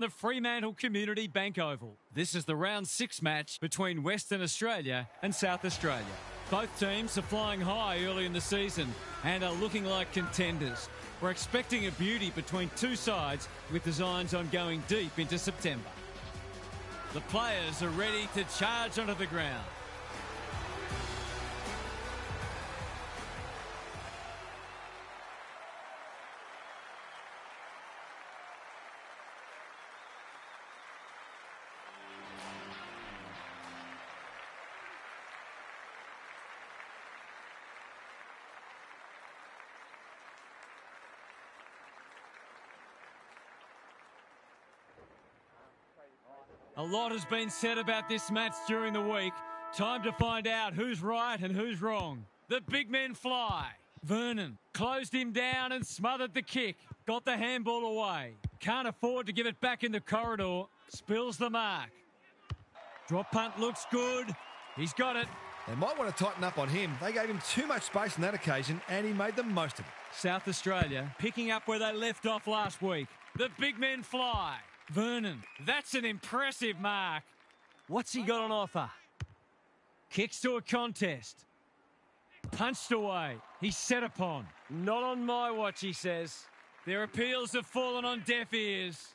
The Fremantle Community Bank Oval. This is the round 6 match between Western Australia and South Australia. Both teams are flying high early in the season and are looking like contenders. We're expecting a beauty between two sides with designs on going deep into September. The players are ready to charge onto the ground. A lot has been said about this match during the week. Time to find out who's right and who's wrong. The big men fly. Vernon closed him down and smothered the kick. Got the handball away. Can't afford to give it back in the corridor. Spills the mark. Drop punt looks good. He's got it. They might want to tighten up on him. They gave him too much space on that occasion and he made the most of it. South Australia picking up where they left off last week. The big men fly. Vernon, that's an impressive mark. What's he got on offer? Kicks to a contest. Punched away. He's set upon. Not on my watch, he says. Their appeals have fallen on deaf ears.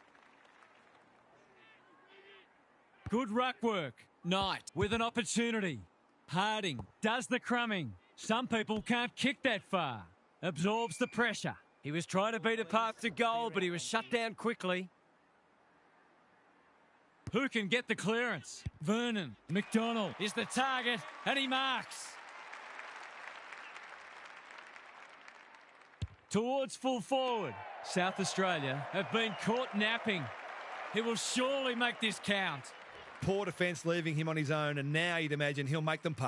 Good ruck work. Knight with an opportunity. Harding does the crumbing. Some people can't kick that far. Absorbs the pressure. He was trying to beat a path to goal, but he was shut down quickly. Who can get the clearance? Vernon. McDonald is the target, and he marks. Towards full forward. South Australia have been caught napping. He will surely make this count. Poor defence leaving him on his own, and now you'd imagine he'll make them pay.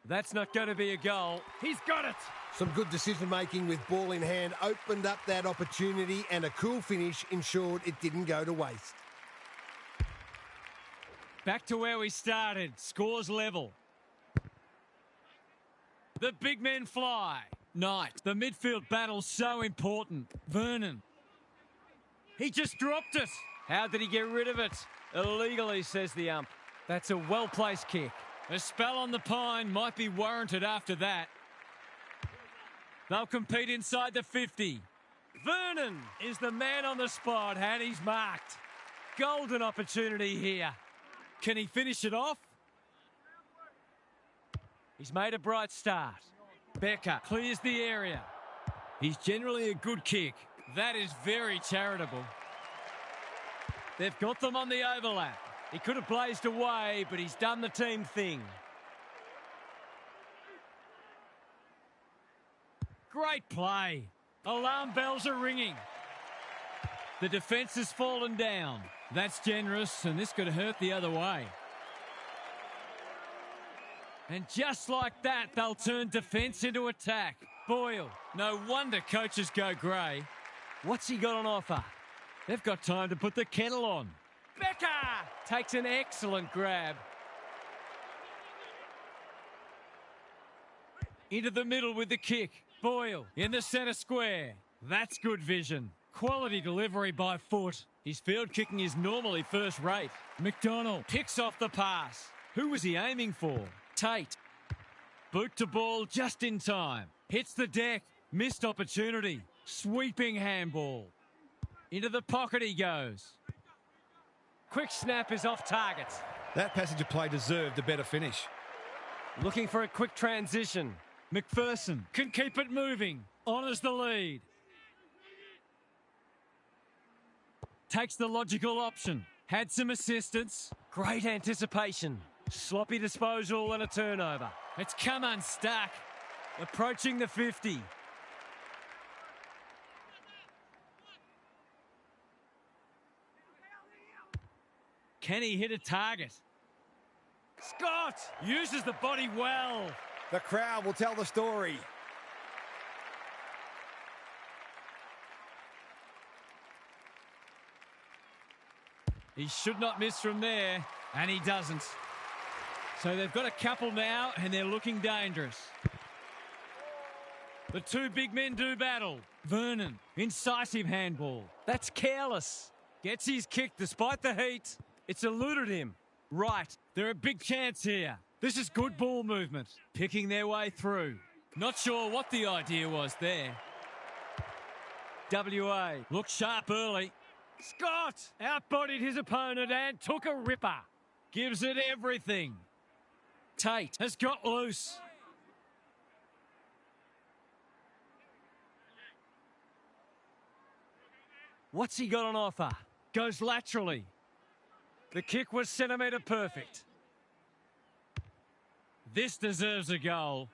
That's not going to be a goal. He's got it. Some good decision-making with ball in hand opened up that opportunity, and a cool finish ensured it didn't go to waste. Back to where we started. Scores level. The big men fly. Knight. The midfield battle's so important. Vernon. He just dropped it. How did he get rid of it? Illegally, says the ump. That's a well-placed kick. A spell on the pine might be warranted after that. They'll compete inside the 50. Vernon is the man on the spot, and he's marked. Golden opportunity here. Can he finish it off? He's made a bright start. Becker clears the area. He's generally a good kick. That is very charitable. They've got them on the overlap. He could have blazed away, but he's done the team thing. Great play. Alarm bells are ringing. The defence has fallen down. That's generous, and this could hurt the other way. And just like that, they'll turn defence into attack. Boyle. No wonder coaches go grey. What's he got on offer? They've got time to put the kettle on. Becker takes an excellent grab. Into the middle with the kick. Boyle in the centre square. That's good vision. Quality delivery by foot. His field kicking is normally first rate. McDonald picks off the pass. Who was he aiming for? Tate. Boot to ball just in time. Hits the deck. Missed opportunity. Sweeping handball. Into the pocket he goes. Quick snap is off target. That passage of play deserved a better finish. Looking for a quick transition. McPherson can keep it moving. Honours the lead. Takes the logical option. Had some assistance. Great anticipation. Sloppy disposal and a turnover. It's come unstuck. Approaching the 50. Can he hit a target? Scott uses the body well. The crowd will tell the story. He should not miss from there, and he doesn't. So they've got a couple now, and they're looking dangerous. The two big men do battle. Vernon, incisive handball. That's careless. Gets his kick despite the heat. It's eluded him. Right, they're a big chance here. This is good ball movement. Picking their way through. Not sure what the idea was there. WA looked sharp early. Scott outbodied his opponent and took a ripper. Gives it everything. Tate has got loose. What's he got on offer? Goes laterally. The kick was centimetre perfect. This deserves a goal.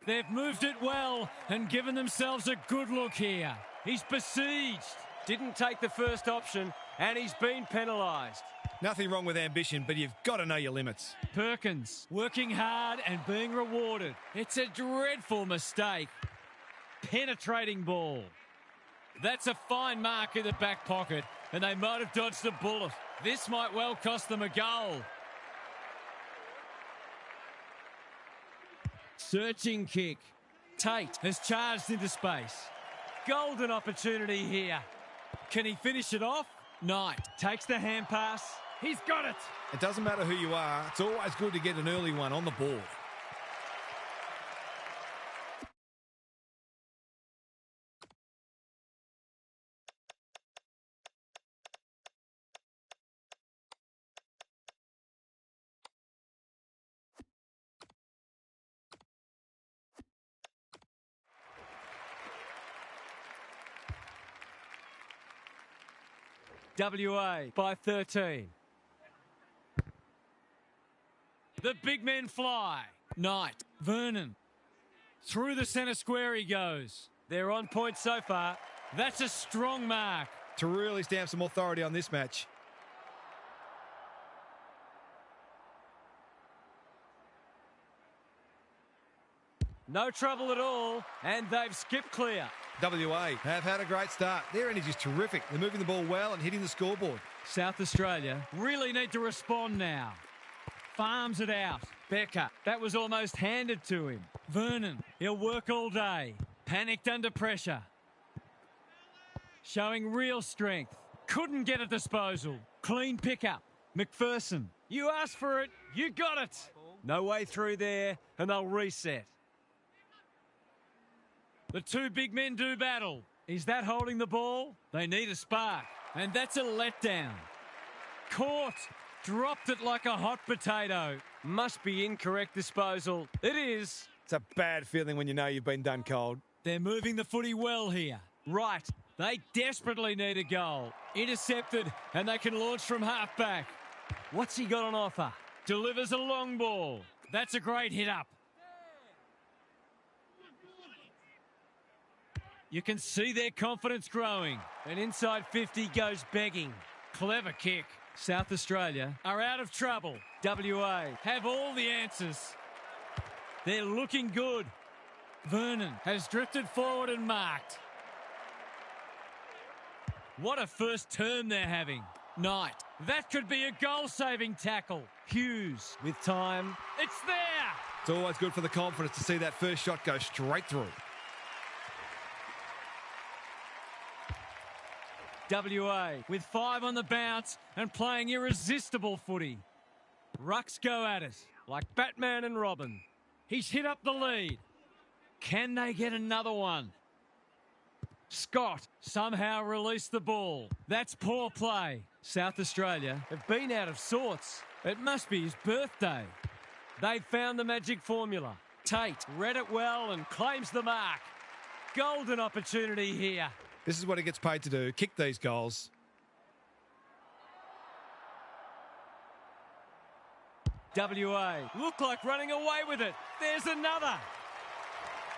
They've moved it well and given themselves a good look here. He's besieged. Didn't take the first option and he's been penalised. Nothing wrong with ambition, but you've got to know your limits. Perkins working hard and being rewarded. It's a dreadful mistake. Penetrating ball. That's a fine mark in the back pocket and they might have dodged a bullet. This might well cost them a goal. Searching kick. Tate has charged into space. Golden opportunity here. Can he finish it off? Knight takes the hand pass. He's got it. It doesn't matter who you are. It's always good to get an early one on the board. WA by 13. The big men fly. Knight, Vernon. Through the centre square he goes. They're on point so far. That's a strong mark. To really stamp some authority on this match. No trouble at all, and they've skipped clear. WA have had a great start. Their energy is terrific. They're moving the ball well and hitting the scoreboard. South Australia really need to respond now. Farms it out. Becker, that was almost handed to him. Vernon, he'll work all day. Panicked under pressure. Showing real strength. Couldn't get a disposal. Clean pickup. McPherson, you asked for it, you got it. No way through there, and they'll reset. The two big men do battle. Is that holding the ball? They need a spark. And that's a letdown. Caught. Dropped it like a hot potato. Must be incorrect disposal. It is. It's a bad feeling when you know you've been done cold. They're moving the footy well here. Right. They desperately need a goal. Intercepted, and they can launch from half-back. What's he got on offer? Delivers a long ball. That's a great hit-up. You can see their confidence growing. And inside 50 goes begging. Clever kick. South Australia are out of trouble. WA have all the answers. They're looking good. Vernon has drifted forward and marked. What a first term they're having. Knight. That could be a goal-saving tackle. Hughes with time. It's there! It's always good for the confidence to see that first shot go straight through. WA with 5 on the bounce and playing irresistible footy. Rucks go at it like Batman and Robin. He's hit up the lead. Can they get another one? Scott somehow released the ball. That's poor play. South Australia have been out of sorts. It must be his birthday. They've found the magic formula. Tate read it well and claims the mark. Golden opportunity here. This is what he gets paid to do, kick these goals. WA look like running away with it. There's another.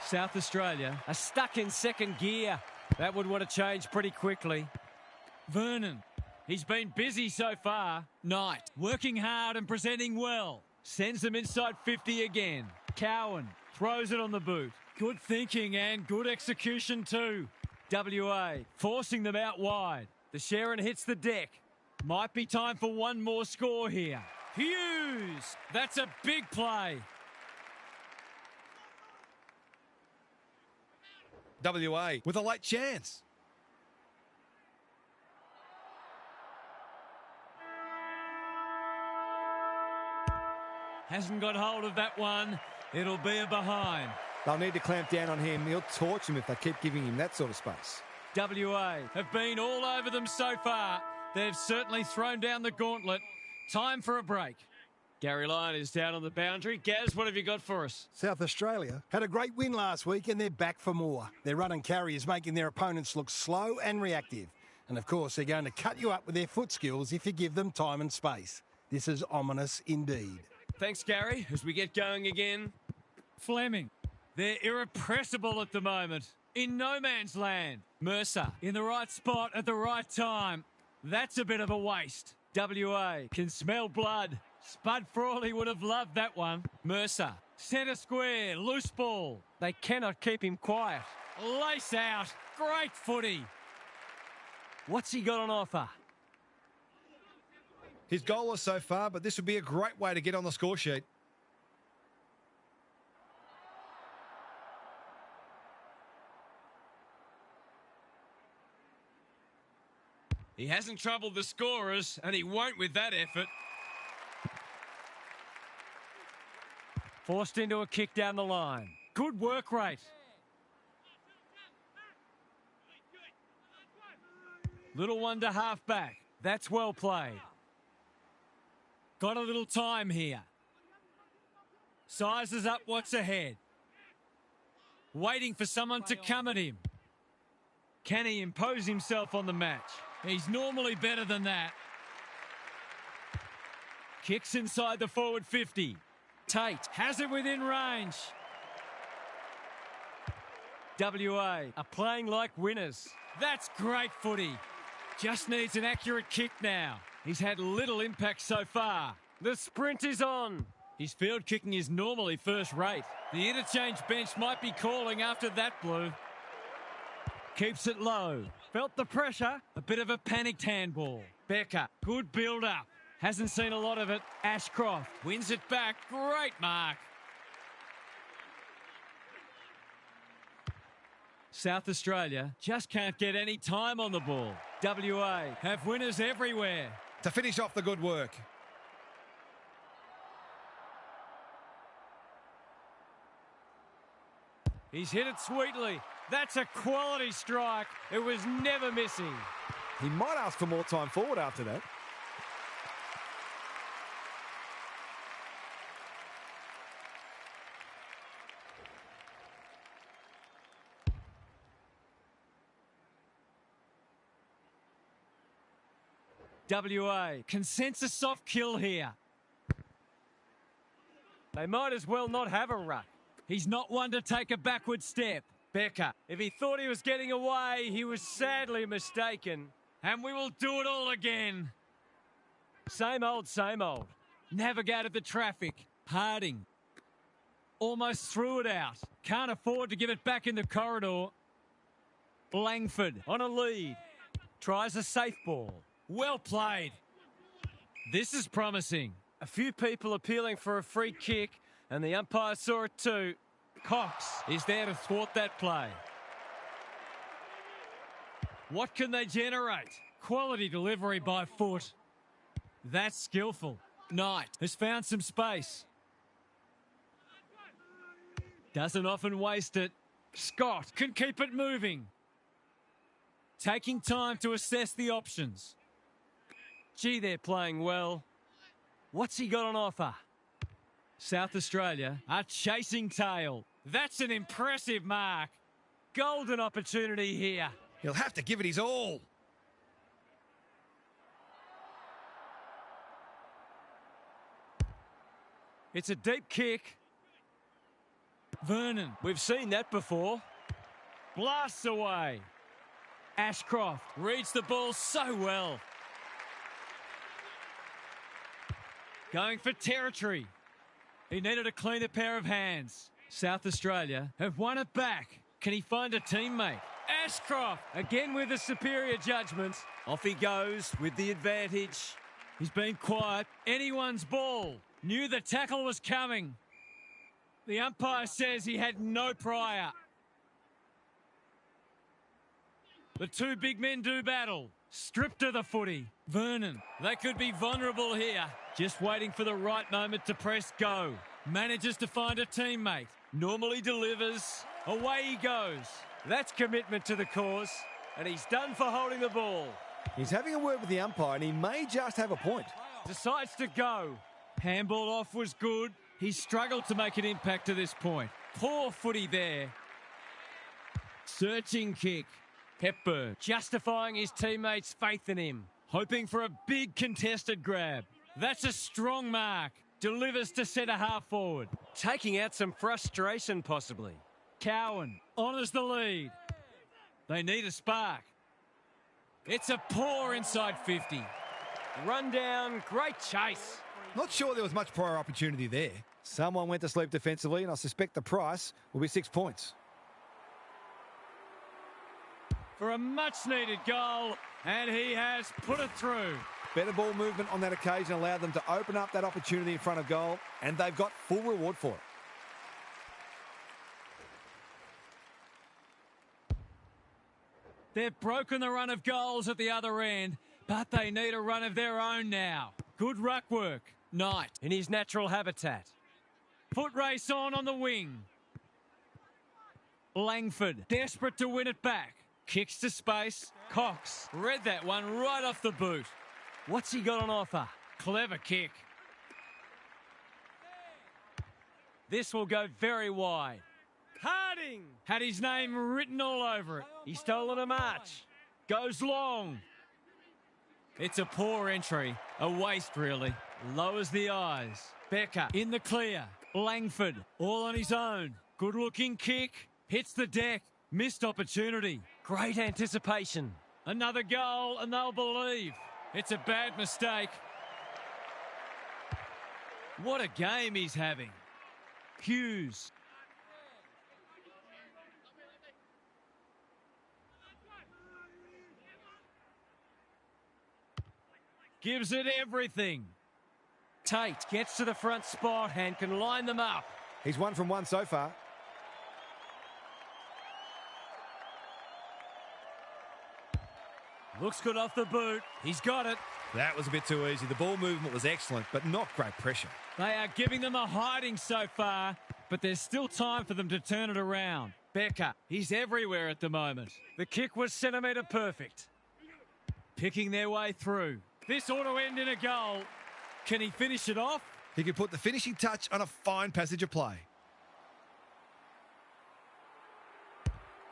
South Australia are stuck in second gear. That would want to change pretty quickly. Vernon, he's been busy so far. Knight working hard and presenting well. Sends them inside 50 again. Cowan throws it on the boot. Good thinking and good execution too. WA forcing them out wide. The Sharon hits the deck. Might be time for one more score here. Hughes! That's a big play. WA with a late chance. Hasn't got hold of that one. It'll be a behind. They'll need to clamp down on him. He'll torch them if they keep giving him that sort of space. WA have been all over them so far. They've certainly thrown down the gauntlet. Time for a break. Gary Lyon is down on the boundary. Gaz, what have you got for us? South Australia had a great win last week and they're back for more. Their run and carry is making their opponents look slow and reactive. And of course, they're going to cut you up with their foot skills if you give them time and space. This is ominous indeed. Thanks, Gary. As we get going again, Fleming. They're irrepressible at the moment. In no man's land. Mercer in the right spot at the right time. That's a bit of a waste. WA can smell blood. Spud Frawley would have loved that one. Mercer, centre square, loose ball. They cannot keep him quiet. Lace out. Great footy. What's he got on offer? He's goalless so far, but this would be a great way to get on the score sheet. He hasn't troubled the scorers, and he won't with that effort. Forced into a kick down the line. Good work rate. Little one to half back. That's well played. Got a little time here. Sizes up what's ahead. Waiting for someone to come at him. Can he impose himself on the match? He's normally better than that. Kicks inside the forward 50. Tate has it within range. WA are playing like winners. That's great footy. Just needs an accurate kick now. He's had little impact so far. The sprint is on. His field kicking is normally first rate. The interchange bench might be calling after that blue. Keeps it low. Felt the pressure. A bit of a panicked handball. Becker, good build-up. Hasn't seen a lot of it. Ashcroft wins it back. Great mark. South Australia just can't get any time on the ball. WA have winners everywhere. To finish off the good work. He's hit it sweetly. That's a quality strike. It was never missing. He might ask for more time forward after that. WA can sense a soft kill here. They might as well not have a ruck. He's not one to take a backward step. Becker, if he thought he was getting away, he was sadly mistaken. And we will do it all again. Same old, same old. Navigated the traffic. Harding. Almost threw it out. Can't afford to give it back in the corridor. Langford on a lead. Tries a safe ball. Well played. This is promising. A few people appealing for a free kick, and the umpire saw it too. Cox is there to thwart that play. What can they generate? Quality delivery by foot. That's skillful. Knight has found some space. Doesn't often waste it. Scott can keep it moving. Taking time to assess the options. Gee, they're playing well. What's he got on offer? South Australia are chasing tail. That's an impressive mark. Golden opportunity here. He'll have to give it his all. It's a deep kick. Vernon, we've seen that before. Blasts away. Ashcroft reads the ball so well. Going for territory. He needed a cleaner pair of hands. South Australia have won it back. Can he find a teammate? Ashcroft, again with a superior judgment. Off he goes with the advantage. He's been quiet. Anyone's ball. Knew the tackle was coming. The umpire says he had no prior. The two big men do battle. Stripped of the footy. Vernon. They could be vulnerable here. Just waiting for the right moment to press go. Manages to find a teammate. Normally delivers. Away he goes. That's commitment to the cause. And he's done for holding the ball. He's having a word with the umpire and he may just have a point. Decides to go. Handball off was good. He's struggled to make an impact to this point. Poor footy there. Searching kick. Hepburn justifying his teammates' faith in him. Hoping for a big contested grab. That's a strong mark. Delivers to centre half forward. Taking out some frustration possibly. Cowan honours the lead. They need a spark. It's a poor inside 50. Run down, great chase. Not sure there was much prior opportunity there. Someone went to sleep defensively and I suspect the price will be 6 points. For a much-needed goal, and he has put it through. Better ball movement on that occasion allowed them to open up that opportunity in front of goal, and they've got full reward for it. They've broken the run of goals at the other end, but they need a run of their own now. Good ruck work. Knight in his natural habitat. Foot race on the wing. Langford desperate to win it back. Kicks to space. Cox read that one right off the boot. What's he got on offer? Clever kick. This will go very wide. Harding had his name written all over it. He's stolen a march. Goes long. It's a poor entry. A waste, really. Lowers the eyes. Becker in the clear. Langford all on his own. Good-looking kick. Hits the deck. Missed opportunity. Great anticipation. Another goal and they'll believe. It's a bad mistake. What a game he's having. Hughes. Gives it everything. Tate gets to the front spot and can line them up. He's 1 from 1 so far. Looks good off the boot. He's got it. That was a bit too easy. The ball movement was excellent, but not great pressure. They are giving them a hiding so far, but there's still time for them to turn it around. Becker, he's everywhere at the moment. The kick was centimetre perfect. Picking their way through. This ought to end in a goal. Can he finish it off? He could put the finishing touch on a fine passage of play.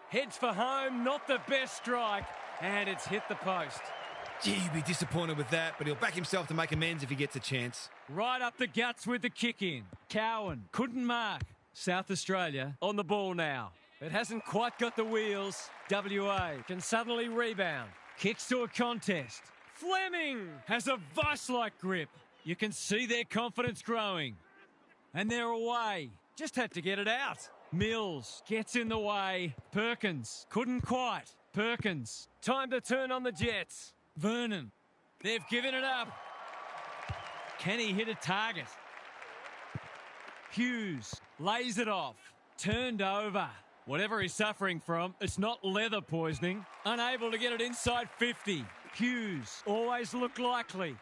Heads for home, not the best strike, and it's hit the post. Gee, he'd be disappointed with that, but he'll back himself to make amends if he gets a chance. Right up the guts with the kick in. Cowan couldn't mark. South Australia on the ball now. It hasn't quite got the wheels. WA can suddenly rebound. Kicks to a contest. Fleming has a vice-like grip. You can see their confidence growing. And they're away. Just had to get it out. Mills gets in the way. Perkins couldn't quite. Perkins. Time to turn on the Jets. Vernon. They've given it up. Can he hit a target? Hughes lays it off. Turned over. Whatever he's suffering from, it's not leather poisoning. Unable to get it inside 50. Hughes always looked likely.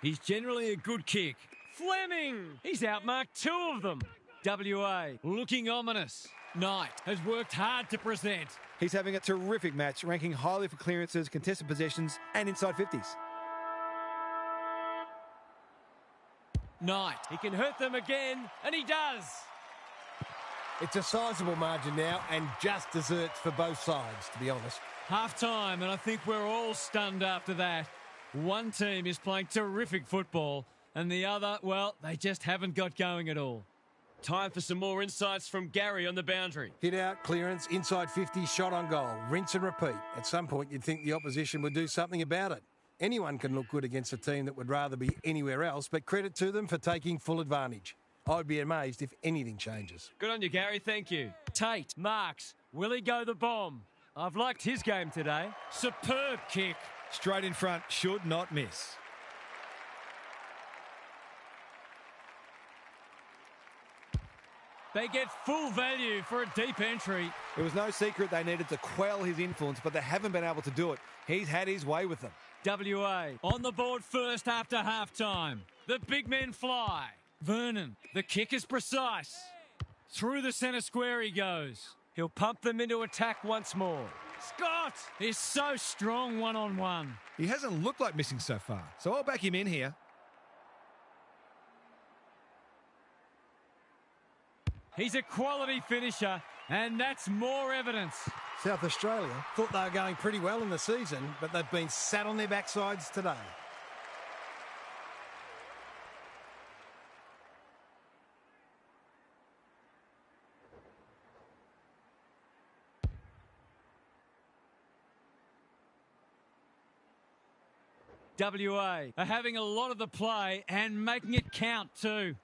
He's generally a good kick. Fleming! He's outmarked 2 of them. WA looking ominous. Knight has worked hard to present. He's having a terrific match, ranking highly for clearances, contested possessions and inside 50s. Knight, he can hurt them again, and he does. It's a sizable margin now and just desserts for both sides, to be honest. Half-time, and I think we're all stunned after that. One team is playing terrific football, and the other, well, they just haven't got going at all. Time for some more insights from Gary on the boundary. Hit out, clearance, inside 50, shot on goal. Rinse and repeat. At some point, you'd think the opposition would do something about it. Anyone can look good against a team that would rather be anywhere else, but credit to them for taking full advantage. I would be amazed if anything changes. Good on you, Gary. Thank you. Tate marks. Will he go the bomb? I've liked his game today. Superb kick. Straight in front, should not miss. They get full value for a deep entry. It was no secret they needed to quell his influence, but they haven't been able to do it. He's had his way with them. WA on the board first after halftime. The big men fly. Vernon, the kick is precise. Through the centre square he goes. He'll pump them into attack once more. Scott is so strong one-on-one. He hasn't looked like missing so far, so I'll back him in here. He's a quality finisher, and that's more evidence. South Australia thought they were going pretty well in the season, but they've been sat on their backsides today. WA are having a lot of the play and making it count too.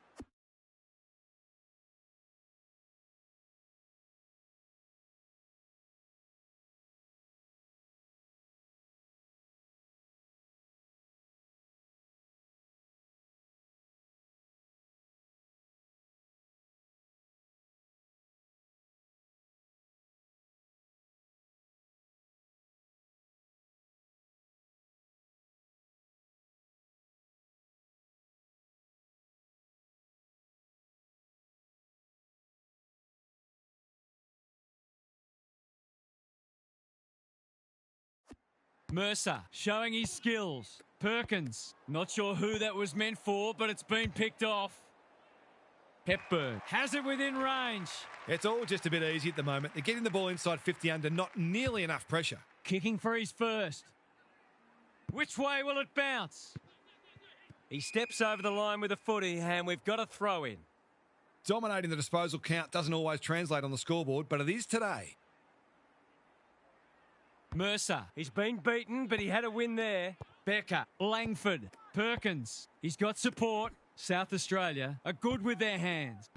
Mercer showing his skills. Perkins, not sure who that was meant for, but it's been picked off. Hepburn has it within range. It's all just a bit easy at the moment. They're getting the ball inside 50 under, not nearly enough pressure. Kicking for his first. Which way will it bounce? He steps over the line with a footy, and we've got a throw in. Dominating the disposal count doesn't always translate on the scoreboard, but it is today. Mercer, he's been beaten, but he had a win there. Becker, Langford, Perkins. He's got support. South Australia are good with their hands.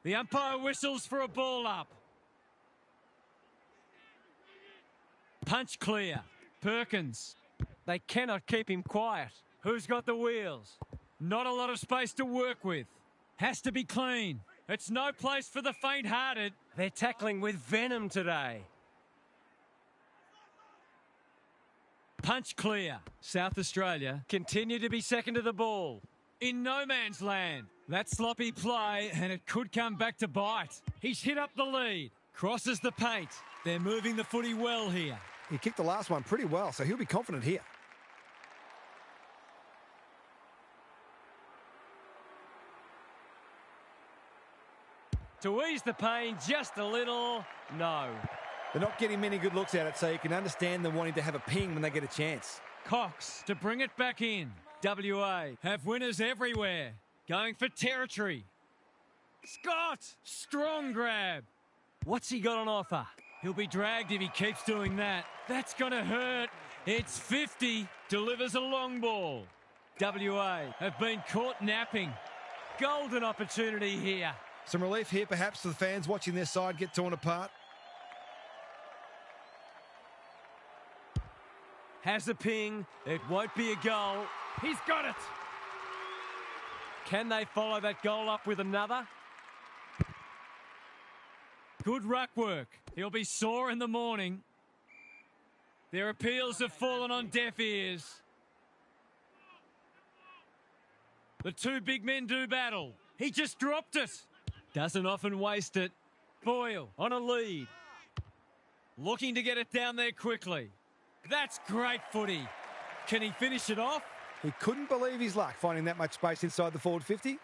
The umpire whistles for a ball up. Punch clear. Perkins. They cannot keep him quiet. Who's got the wheels? Not a lot of space to work with. Has to be clean. It's no place for the faint-hearted. They're tackling with venom today. Punch clear. South Australia continue to be second to the ball. In no man's land. That sloppy play, and it could come back to bite. He's hit up the lead. Crosses the paint. They're moving the footy well here. He kicked the last one pretty well, so he'll be confident here. To ease the pain just a little, no. They're not getting many good looks at it, so you can understand them wanting to have a ping when they get a chance. Cox to bring it back in. WA have winners everywhere. Going for territory. Scott, strong grab. What's he got on offer? He'll be dragged if he keeps doing that. That's going to hurt. It's 50. Delivers a long ball. WA have been caught napping. Golden opportunity here. Some relief here, perhaps, for the fans watching their side get torn apart. Has a ping. It won't be a goal. He's got it. Can they follow that goal up with another? Good ruck work. He'll be sore in the morning. Their appeals have fallen on deaf ears. The two big men do battle. He just dropped it. Doesn't often waste it. Boyle on a lead. Looking to get it down there quickly. That's great footy. Can he finish it off? He couldn't believe his luck finding that much space inside the forward 50.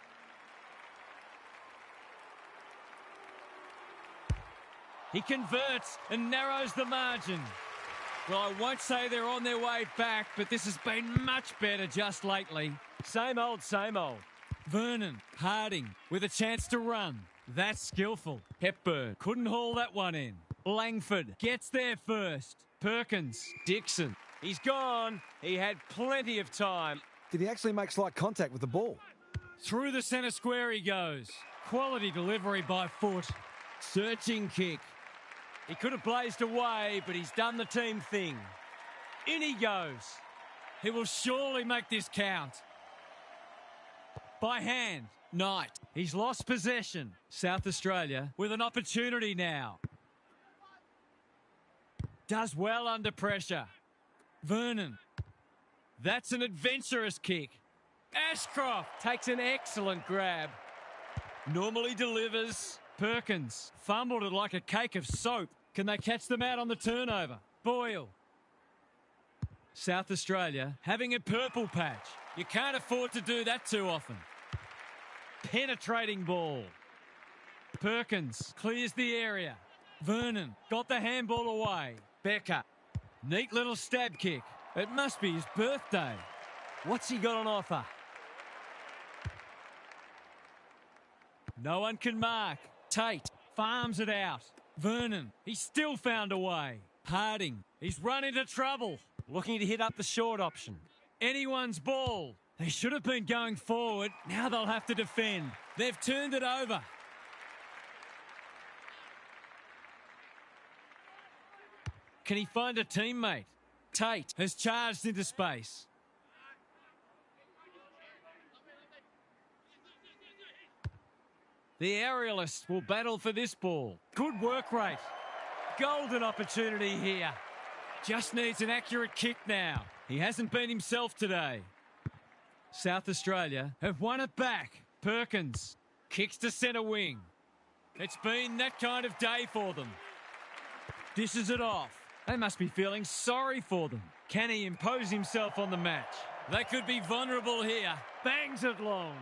He converts and narrows the margin. Well, I won't say they're on their way back, but this has been much better just lately. Same old, same old. Vernon, Harding, with a chance to run. That's skillful. Hepburn couldn't haul that one in. Langford gets there first. Perkins, Dixon. He's gone. He had plenty of time. Did he actually make slight contact with the ball? Through the centre square he goes. Quality delivery by foot. Searching kick. He could have blazed away, but he's done the team thing. In he goes. He will surely make this count. By hand. Knight. He's lost possession. South Australia with an opportunity now. Does well under pressure. Vernon. That's an adventurous kick. Ashcroft takes an excellent grab. Normally delivers. Perkins fumbled it like a cake of soap. Can they catch them out on the turnover? Boyle. South Australia having a purple patch. You can't afford to do that too often. Penetrating ball. Perkins clears the area. Vernon got the handball away. Becker. Neat little stab kick. It must be his birthday. What's he got on offer? No one can mark. Tate farms it out. Vernon, he's still found a way. Harding, he's run into trouble. Looking to hit up the short option. Anyone's ball. They should have been going forward. Now they'll have to defend. They've turned it over. Can he find a teammate? Tate has charged into space. The aerialists will battle for this ball. Good work rate. Golden opportunity here. Just needs an accurate kick now. He hasn't been himself today. South Australia have won it back. Perkins kicks to centre wing. It's been that kind of day for them. Dishes it off. They must be feeling sorry for them. Can he impose himself on the match? They could be vulnerable here. Bangs it long.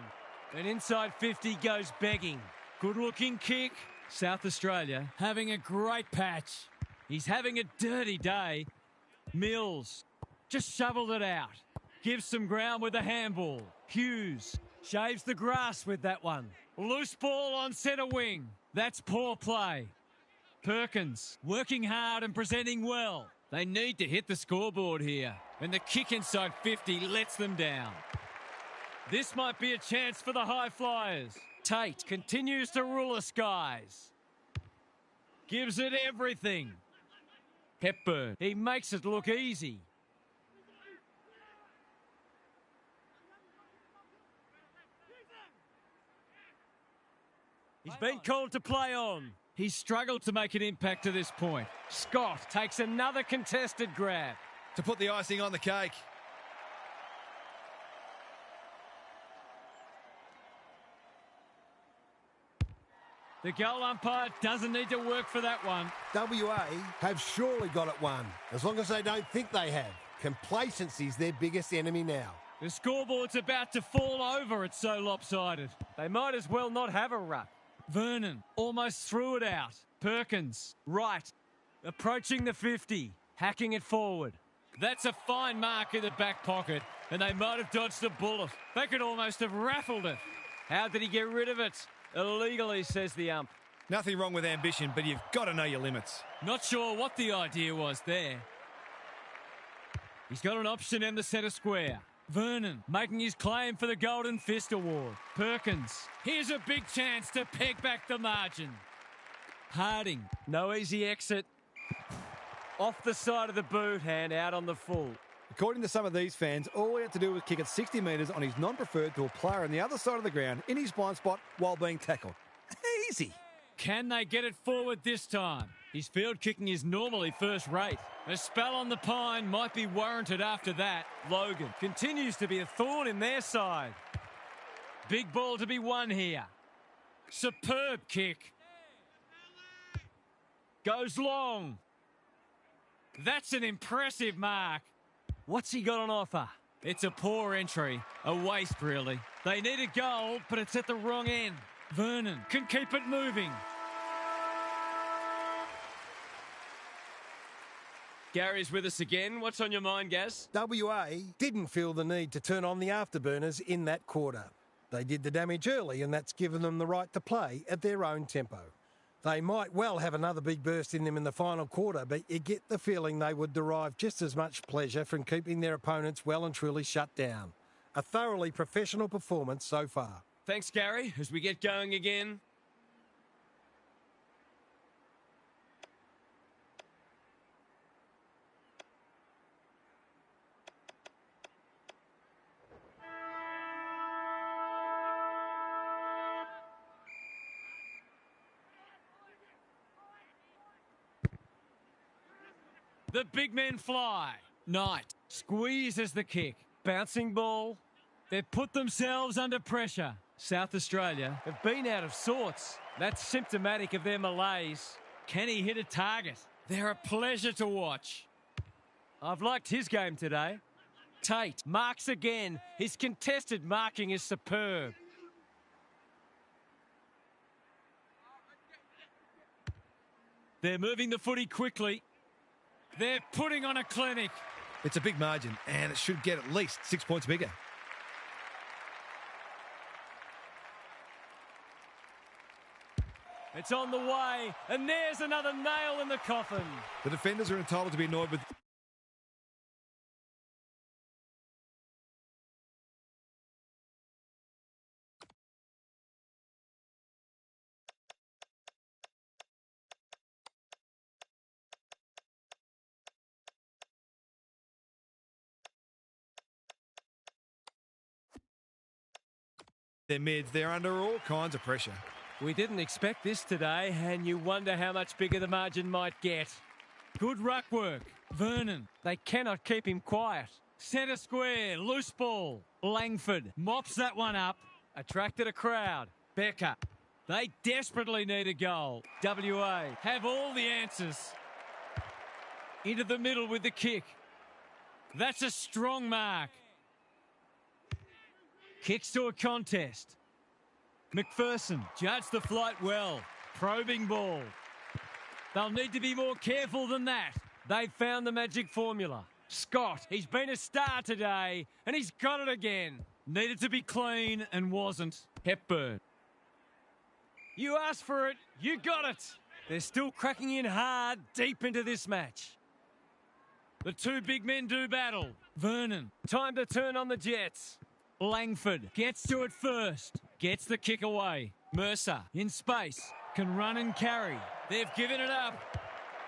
And inside 50 goes begging. Good-looking kick. South Australia having a great patch. He's having a dirty day. Mills just shoveled it out. Gives some ground with a handball. Hughes shaves the grass with that one. Loose ball on centre wing. That's poor play. Perkins working hard and presenting well. They need to hit the scoreboard here. And the kick inside 50 lets them down. This might be a chance for the high flyers. Tate continues to rule the skies. Gives it everything. Hepburn, he makes it look easy. He's been called to play on. He's struggled to make an impact to this point. Scott takes another contested grab. To put the icing on the cake. The goal umpire doesn't need to work for that one. WA have surely got it won, as long as they don't think they have. Complacency's their biggest enemy now. The scoreboard's about to fall over, it's so lopsided. They might as well not have a ruck. Vernon almost threw it out. Perkins, right, approaching the 50, hacking it forward. That's a fine mark in the back pocket, and they might have dodged a bullet. They could almost have raffled it. How did he get rid of it? Illegally, says the ump. Nothing wrong with ambition, but you've got to know your limits. Not sure what the idea was there. He's got an option in the centre square. Vernon making his claim for the Golden Fist Award. Perkins, here's a big chance to peg back the margin. Harding, no easy exit. Off the side of the boot, hand out on the full. According to some of these fans, all he had to do was kick it 60 metres on his non-preferred to a player on the other side of the ground in his blind spot while being tackled. Easy. Can they get it forward this time? His field kicking is normally first rate. A spell on the pine might be warranted after that. Logan continues to be a thorn in their side. Big ball to be won here. Superb kick. Goes long. That's an impressive mark. What's he got on offer? It's a poor entry. A waste, really. They need a goal, but it's at the wrong end. Vernon can keep it moving. Gary's with us again. What's on your mind, Gaz? WA didn't feel the need to turn on the afterburners in that quarter. They did the damage early, and that's given them the right to play at their own tempo. They might well have another big burst in them in the final quarter, but you get the feeling they would derive just as much pleasure from keeping their opponents well and truly shut down. A thoroughly professional performance so far. Thanks, Gary. As we get going again, The big men fly. Knight squeezes the kick. Bouncing ball. They've put themselves under pressure. South Australia have been out of sorts. That's symptomatic of their malaise. Can he hit a target? They're a pleasure to watch. I've liked his game today. Tate marks again. His contested marking is superb. They're moving the footy quickly. They're putting on a clinic. It's a big margin, and it should get at least 6 points bigger. It's on the way, and there's another nail in the coffin. The defenders are entitled to be annoyed with... their mids. They're under all kinds of pressure. We didn't expect this today, and you wonder how much bigger the margin might get. Good ruck work. Vernon. They cannot keep him quiet. Centre square. Loose ball. Langford mops that one up. Attracted a crowd. Becker. They desperately need a goal. WA have all the answers. Into the middle with the kick. That's a strong mark. Kicks to a contest. McPherson judged the flight well. Probing ball. They'll need to be more careful than that. They've found the magic formula. Scott, he's been a star today, and he's got it again. Needed to be clean and wasn't. Hepburn. You asked for it, you got it. They're still cracking in hard deep into this match. The two big men do battle. Vernon, time to turn on the Jets. Langford gets to it first. Gets the kick away. Mercer in space. Can run and carry. They've given it up.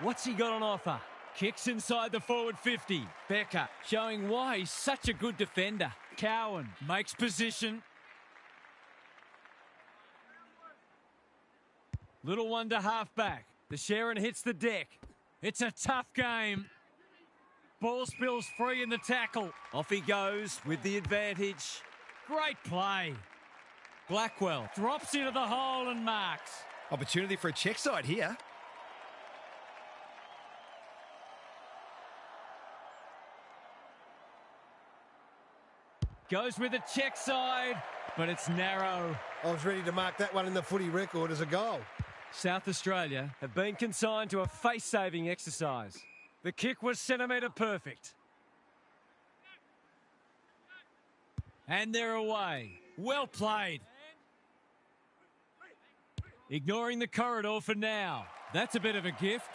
What's he got on offer? Kicks inside the forward 50. Becker showing why he's such a good defender. Cowan makes position. Little one to half back. The Sharon hits the deck. It's a tough game. Ball spills free in the tackle. Off he goes with the advantage. Great play. Blackwell drops into the hole and marks. Opportunity for a check side here. Goes with a check side, but it's narrow. I was ready to mark that one in the footy record as a goal. South Australia have been consigned to a face-saving exercise. The kick was centimetre perfect. And they're away. Well played. Ignoring the corridor for now. That's a bit of a gift.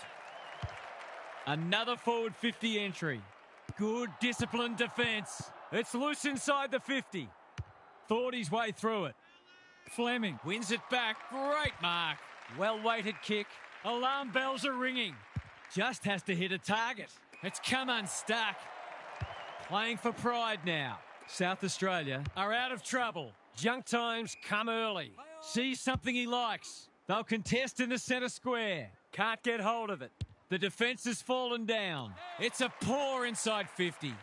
Another forward 50 entry. Good disciplined defence. It's loose inside the 50. Thought his way through it. Fleming wins it back. Great mark. Well-weighted kick. Alarm bells are ringing. Just has to hit a target. It's come unstuck. Playing for pride now. South Australia are out of trouble. Junk times come early. Sees something he likes. They'll contest in the centre square. Can't get hold of it. The defence has fallen down. It's a poor inside 50.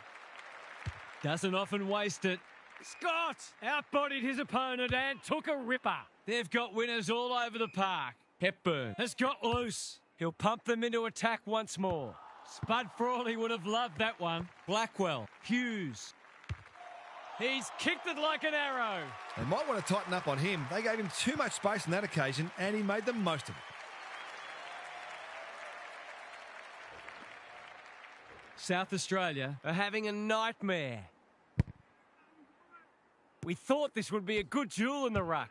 Doesn't often waste it. Scott outbodied his opponent and took a ripper. They've got winners all over the park. Hepburn has got loose. He'll pump them into attack once more. Spud Frawley would have loved that one. Blackwell. Hughes. He's kicked it like an arrow. They might want to tighten up on him. They gave him too much space on that occasion, and he made the most of it. South Australia are having a nightmare. We thought this would be a good duel in the ruck.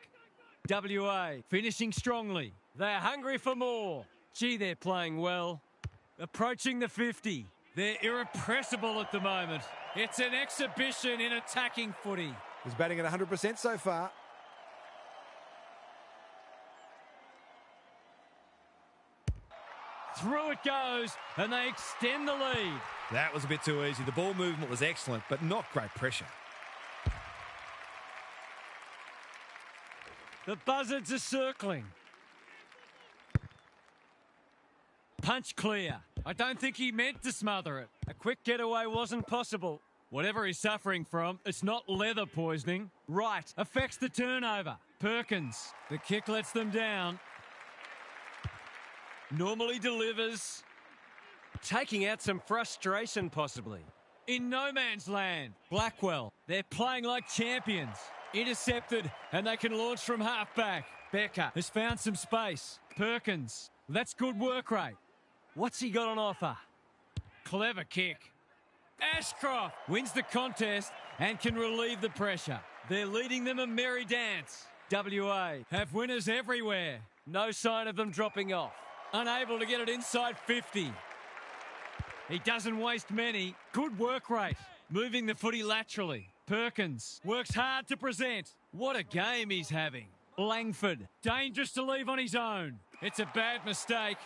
WA finishing strongly. They're hungry for more. Gee, they're playing well. Approaching the 50. They're irrepressible at the moment. It's an exhibition in attacking footy. He's batting at 100% so far. Through it goes, and they extend the lead. That was a bit too easy. The ball movement was excellent, but not great pressure. The Buzzards are circling. Punch clear. I don't think he meant to smother it. A quick getaway wasn't possible. Whatever he's suffering from, it's not leather poisoning. Right, affects the turnover. Perkins, the kick lets them down. Normally delivers. Taking out some frustration possibly. In no man's land, Blackwell, they're playing like champions. Intercepted, and they can launch from halfback. Becker has found some space. Perkins, that's good work rate. What's he got on offer? Clever kick. Ashcroft wins the contest and can relieve the pressure. They're leading them a merry dance. WA have winners everywhere. No sign of them dropping off. Unable to get it inside 50. He doesn't waste many. Good work rate. Moving the footy laterally. Perkins works hard to present. What a game he's having. Langford, dangerous to leave on his own. It's a bad mistake.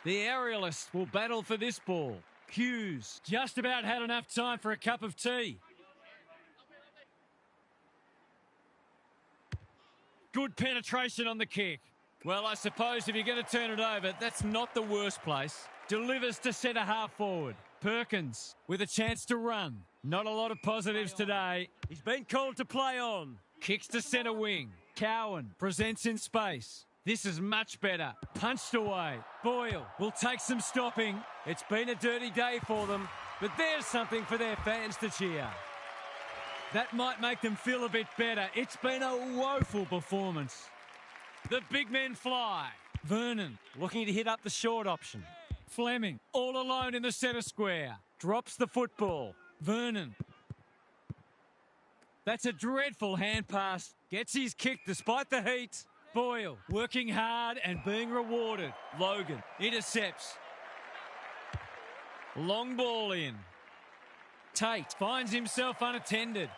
The aerialists will battle for this ball. Hughes just about had enough time for a cup of tea. Good penetration on the kick. Well, I suppose if you're going to turn it over, that's not the worst place. Delivers to centre half forward. Perkins with a chance to run. Not a lot of positives today. He's been called to play on. Kicks to centre wing. Cowan presents in space. This is much better. Punched away. Boyle will take some stopping. It's been a dirty day for them, but there's something for their fans to cheer. That might make them feel a bit better. It's been a woeful performance. The big men fly. Vernon looking to hit up the short option. Fleming all alone in the centre square. Drops the football. Vernon. That's a dreadful hand pass. Gets his kick despite the heat. Boyle working hard and being rewarded. Logan intercepts. Long ball in. Tate finds himself unattended.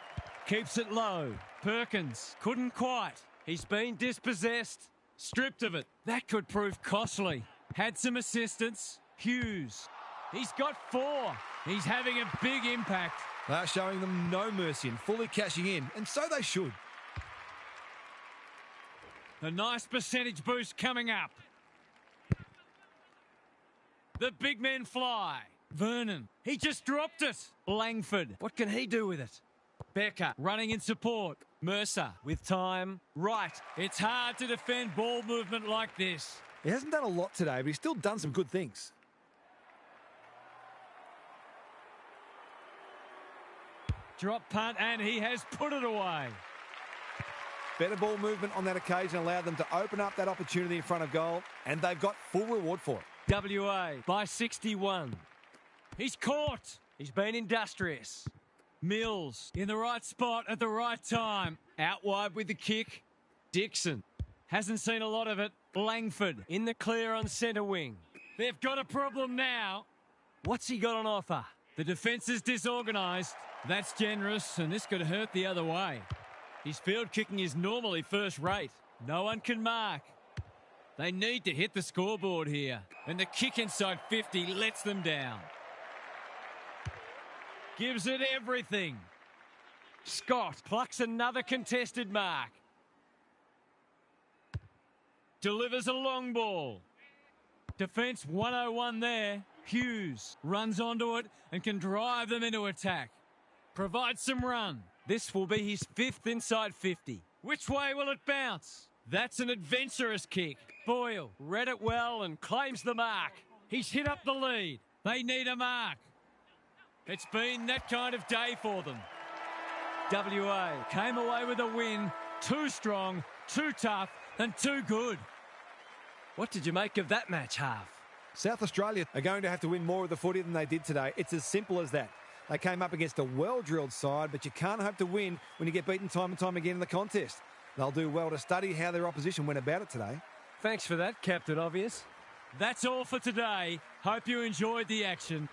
Keeps it low. Perkins couldn't quite. He's been dispossessed. Stripped of it. That could prove costly. Had some assistance. Hughes. He's got 4. He's having a big impact. They're showing them no mercy and fully cashing in, and so they should. A nice percentage boost coming up. The big men fly. Vernon. He just dropped it. Langford. What can he do with it? Becker running in support. Mercer with time. Right. It's hard to defend ball movement like this. He hasn't done a lot today, but he's still done some good things. Drop punt, and he has put it away. Better ball movement on that occasion allowed them to open up that opportunity in front of goal, and they've got full reward for it. WA by 61. He's caught. He's been industrious. Mills in the right spot at the right time. Out wide with the kick. Dixon hasn't seen a lot of it. Langford in the clear on centre wing. They've got a problem now. What's he got on offer? The defence is disorganised. That's generous, and this could hurt the other way. His field kicking is normally first rate. No one can mark. They need to hit the scoreboard here. And the kick inside 50 lets them down. Gives it everything. Scott plucks another contested mark. Delivers a long ball. Defence 101 there. Hughes runs onto it and can drive them into attack. Provides some run. This will be his 5th inside 50. Which way will it bounce? That's an adventurous kick. Boyle read it well and claims the mark. He's hit up the lead. They need a mark. It's been that kind of day for them. WA came away with a win. Too strong, too tough, and too good. What did you make of that match, Half? South Australia are going to have to win more of the footy than they did today. It's as simple as that. They came up against a well-drilled side, but you can't hope to win when you get beaten time and time again in the contest. They'll do well to study how their opposition went about it today. Thanks for that, Captain Obvious. That's all for today. Hope you enjoyed the action.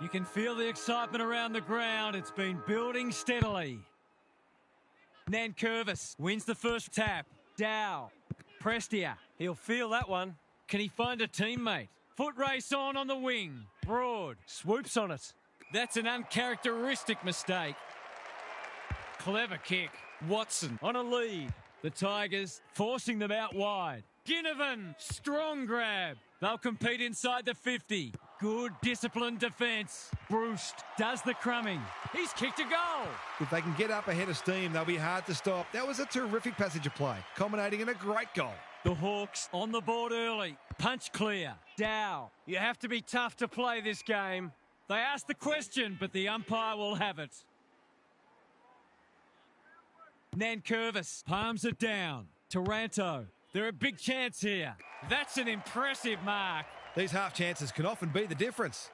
You can feel the excitement around the ground. It's been building steadily. Nankervis wins the first tap. Dow. Prestia. He'll feel that one. Can he find a teammate? Foot race on the wing. Broad. Swoops on it. That's an uncharacteristic mistake. Clever kick. Watson on a lead. The Tigers forcing them out wide. Ginnivan. Strong grab. They'll compete inside the 50. Good disciplined defence. Bruce does the crumbing. He's kicked a goal. If they can get up ahead of steam, they'll be hard to stop. That was a terrific passage of play, culminating in a great goal. The Hawks on the board early. Punch clear. Dow. You have to be tough to play this game. They asked the question, but the umpire will have it. Nankervis palms it down. Taranto. They're a big chance here. That's an impressive mark. These half chances can often be the difference.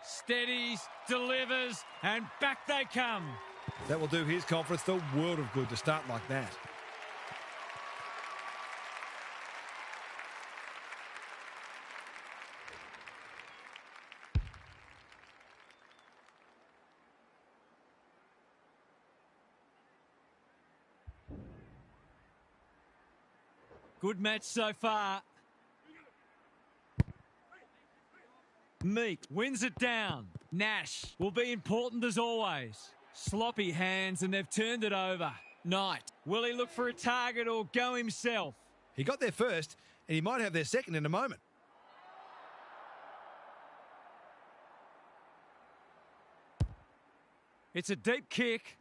Steadies, delivers, and back they come. That will do his conference the world of good to start like that. Good match so far. Meek wins it down. Nash will be important as always. Sloppy hands and they've turned it over. Knight, will he look for a target or go himself? He got there first and he might have their second in a moment. It's a deep kick.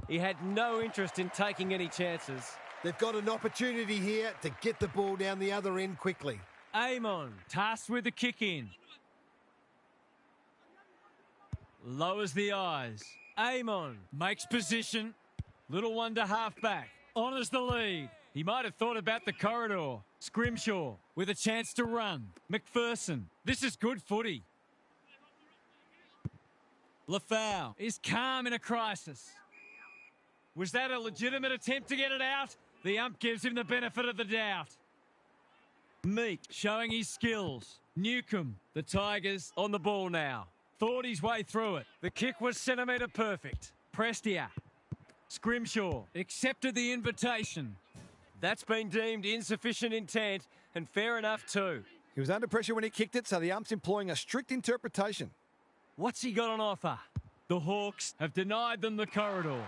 He had no interest in taking any chances. They've got an opportunity here to get the ball down the other end quickly. Amon tasked with the kick in. Lowers the eyes. Amon makes position. Little one to half back. Honours the lead. He might have thought about the corridor. Scrimshaw with a chance to run. McPherson. This is good footy. Lafau is calm in a crisis. Was that a legitimate attempt to get it out? The ump gives him the benefit of the doubt. Meek showing his skills. Newcomb, the Tigers on the ball now. Thought his way through it. The kick was centimetre perfect. Prestia. Scrimshaw accepted the invitation. That's been deemed insufficient intent and fair enough too. He was under pressure when he kicked it, so the ump's employing a strict interpretation. What's he got on offer? The Hawks have denied them the corridor.